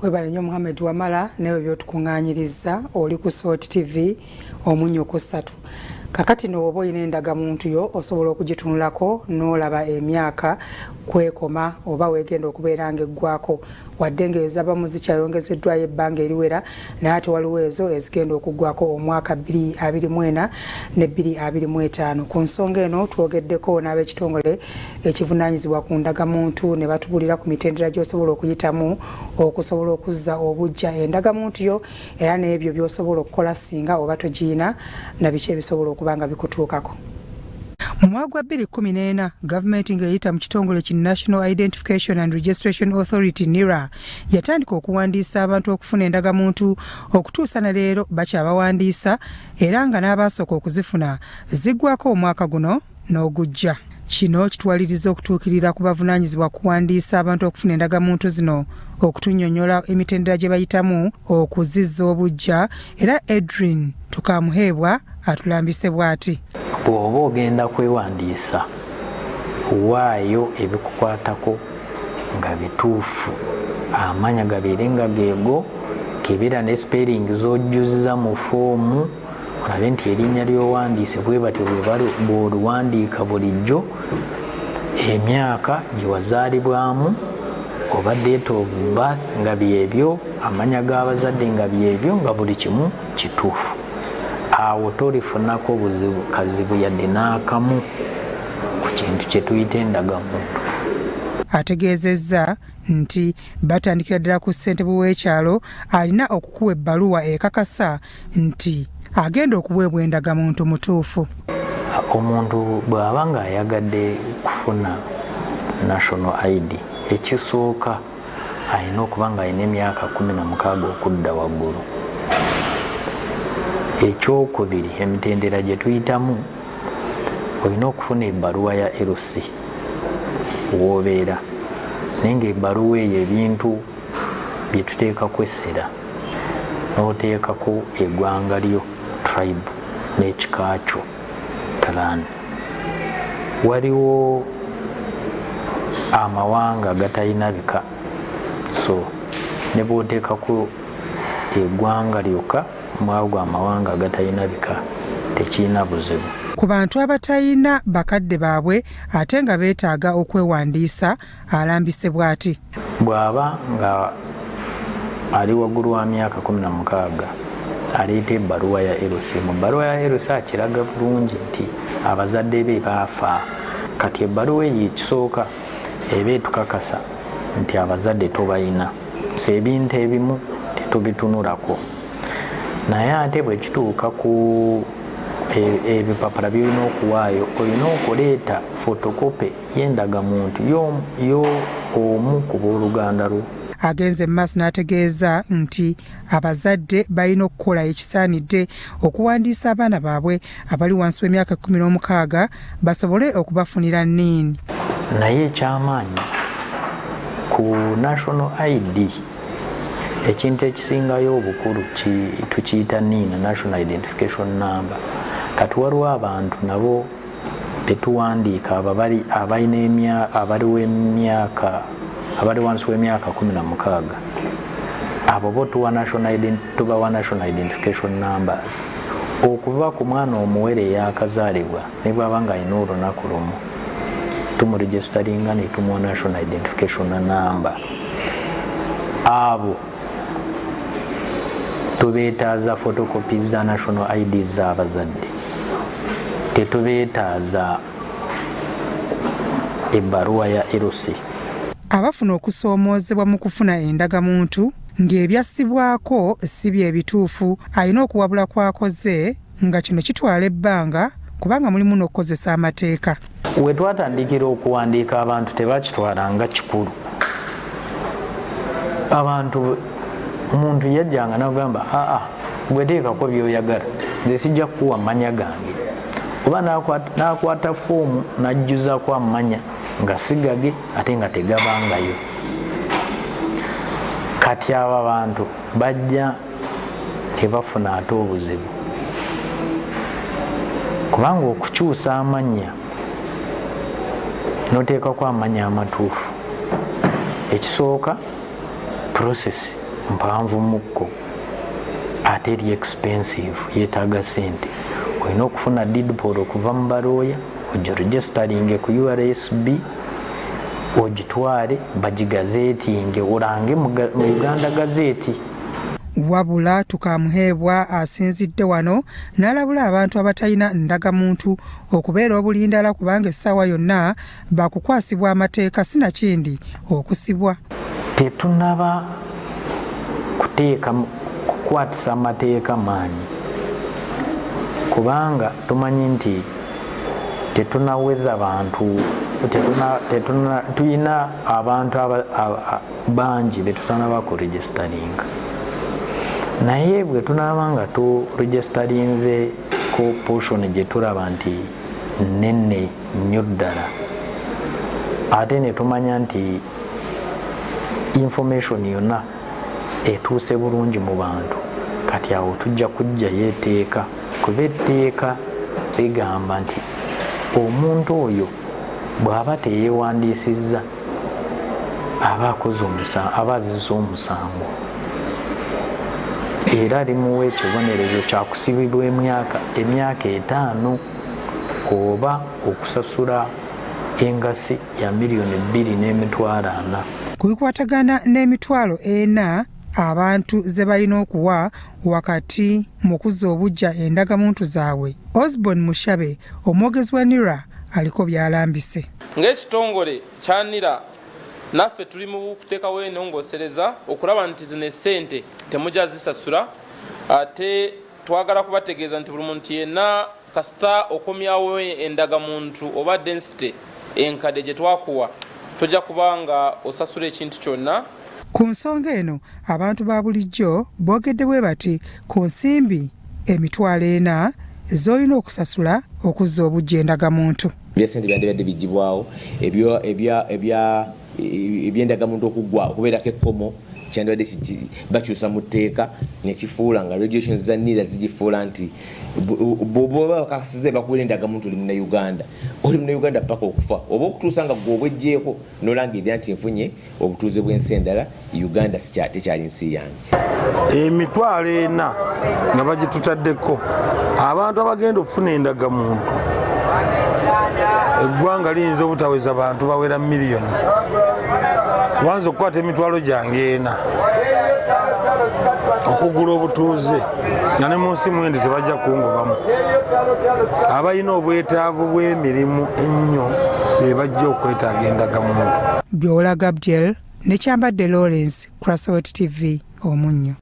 Webale nnyo Muhammad Wamala newe byotukuŋŋaanyiriza oli ku Salt TV omunyo ku 3. Kakati n'oba olina endagamuntu yo osobola okugitunulako n'olaba emyaka kwekoma oba weegenda okubeera ng'eggwako wadde ng'ezabamu zikyayongezeddwayo ebbanga eriwera naye ate waliwo ezo ezigenda okuggwako omwaka 2024 ne 2025. Ku nsonga eno twogeddeko n'ab'ekitongole ekivunaanyizibwa ku ndagamuntu ne batubulira ku mitendera gy'osobola okuyitamu okusobola okuzza obujja endagamuntu yo era n'ebyo by'osobola okukola singa oba togiyina na biki ebisobola okuba nga bikutuukako. Mu mwaka gwa 2014 gavumenti ng'eyita mu kitongole ki National Identification and Registration Authority NIRA yatandika okuwandiisa abantu okufuna endagamuntu okutuusa na leero bakyabawandiisa era nga n'abaasooka okuzifuna ziggwako omwaka guno n'ogujja. Kino kitwaliriza okutuukirira ku bavunaanyizibwa kuwandiisa abantu okufuna endagamuntu zino okutunnyonnyola emitendera gye bayitamu okuzizza obujja era Edrin Tukamuheebwa atulambise bw'ati. Bw'oba ogenda kwewandiisa waayo ebikukwatako nga bituufu, amanya gabeere nga geego, kebera ne spelling z'ojjuza mu foomu olabe nti erinnya ly'owandiise bwe batyo bw'oliwandiika bulijjo, emyaka gye wazaalibwamu oba date of birth nga byebyo, amanya g'abazadde nga byebyo, nga buli kimu kituufu. Awo tolifunako buzibu kazibu yadde n'akamu ku kintu kye tuyita endagamuntu. Ategeezezza nti batandikira ddala ku ssentebe w'ekyalo alina okukuwa ebbaluwa ekakasa nti agenda okuweebwa endagamuntu mutuufu. Omuntu bw'aba ng'ayagadde kufuna national ID, ekisooka alina okuba ng'alina emyaka 16 okudda waggulu. Ekyokubiri, emitendera gye tuyitamu olina okufuna ebbaluwa ya LC w'obeera, naye ng'ebbaluwa eyo ebintu bye tuteekako essira n'oteekako eggwanga lyo, tribe n'ekika kyo, clan. Waliwo amawanga gatalina bika, so ne bw'oteekako eggwanga lyokka mwago amawanga gatalina bika tekirina buzibu. Ku bantu abatalina bakadde baabwe ate nga beetaaga okwewandiisa alambise bw'ati. Bw'aba nga ali waggulu wa myaka 16 aleeta ebbaluwa ya LC. Mu bbaluwa ya LC akiraga bulungi nti abazadde be baafa. Kati ebbaluwa eyo ekisooka eba etukakasa nti abazadde tobayina, so ebintu ebimu tetubitunulako. Naye ate bwe kituuka ku ebipapula by'olina okuwaayo, olina okuleeta fotokope y'endagamuntu y'omu ku booluganda lwo. Agenze maaso n'ategeeza nti abazadde balina okukola ekisaanidde okuwandiisa abaana baabwe abali wansi w'emyaka 16 basobole okubafunira nniini. Naye ekyamaanyi ku national ID, ekintu ekisingayo obukulu tukiyita NIN, National Identification Number. Kati waliwo abantu nabo betuwandiika abali wansi w'emyaka 16, abo bo tubawa National Identification Numbers okuva ku mwana omuwere eyakazaalibwa ne bw'aba nga alina olunaku lumu tumuregisteringa ne tumuwa National Identification Number. Abo tubeetaaza fotokopi za national ID z'abazadde, tetubeetaaza ebbaluwa ya LC. Abafuna okusoomoozebwa mu kufuna endagamuntu ng'ebyassibwako si bye bituufu alina okuwabula kw'akoze nga kino kitwala ebbanga kubanga mulimu n'okukozesa amateeka. We twatandikira okuwandiika abantu tebakitwala nga kikulu. Abantu omuntu yajjanga n'agamba gwe teekako by'oyagala, nze sijja kukuwa amanya gange, oba n'akwata foomu n'ajjuzaako amanya nga sigage ate nga tegabangayo. Kati abo abantu bajja tebafuna ate obuzibu kubanga okukyusa amanya n'oteekako amanya amatuufu, ekisooka process mpanvu mukko ate eri expensive yeetaaga sente. Olina okufuna deed poll okuva mu balooya ogiregisteringe ku URSB ogitwale bagigazeetinge olange mu Uganda Gazette. Wabula tukamuheebwa asinzidde wano n'alabula abantu abatalina ndagamuntu okubeera obulindala kubanga essaawa yonna bakukwasibwa amateeka sinakindi okusibwa. Tetunaba kukwatisa amateeka maanyi kubanga tumanyi nti tetunaweza bantu tulina abantu bangi betutanaba kuregisteringa. Naye bwe tunaba nga turegisterinze ku portion gye tulaba nti nene nnyo ddala ate ne tumanya nti information yonna etuuse bulungi mu bantu, kati awo tujja kujjayo etteeka kuba etteeka ligamba nti omuntu oyo bw'aba teyeewandiisizza aba azizza omusango era limuwa ekibonerezo kya kusibibwa emyaka 5 oba okusasula engasi ya $2,400,000. Ku bikwatagana n'emitwalo 4 abantu ze balina okuwa wakati mu kuzza obuggya endagamuntu zaabwe, Osborne Mushabe omwogezi wa NIRA aliko byalambise. Ng'ekitongole kya NIRA naffe tuli mu kuteekawo ennongoosereza okulaba nti zino essente temujja zisasula, ate twagala kubategeeza nti buli muntu yenna kasita okomyawo endagamuntu oba density enkadde gye twakuwa tojja kubanga osasula ekintu kyonna. Ku nsonga eno abantu ba bulijjo boogedde bwe bati ku nsimbi emitwalo 4 z'olina okusasula okuzza obuggya endagamuntu. Byesente byandibadde bigibwawo ebyendagamuntu okuggwa okubeerako ekkomo kyandibadde bakyusa mu tteeka nekifuula nga regulations za NIRA zigifuula nti bw'oba bakasize bakuwera endagamuntu oli Munnayuganda paka okufa oba okutuusa nga gwe obwejjeeko n'olangirira nti nfunye obutuuze bw'ensi endala, Uganda tekyali nsi yange. Emitwalo 4 nga bagitutaddeko abantu abagenda okufuna endagamuntu, eggwanga liyinza obutaweza bantu bawera miliyoni. Wanza okukwata emitwalo gyange 4 okugula obutuuze nga ne mu nsi mwende tebajja kungobamu. Abalina obwetaavu bw'emirimu ennyo be bajja okwetaaga endagamuntu. Byola Gabriel ne Kyambadde Lawrence, Crossroads TV, Omunnyo.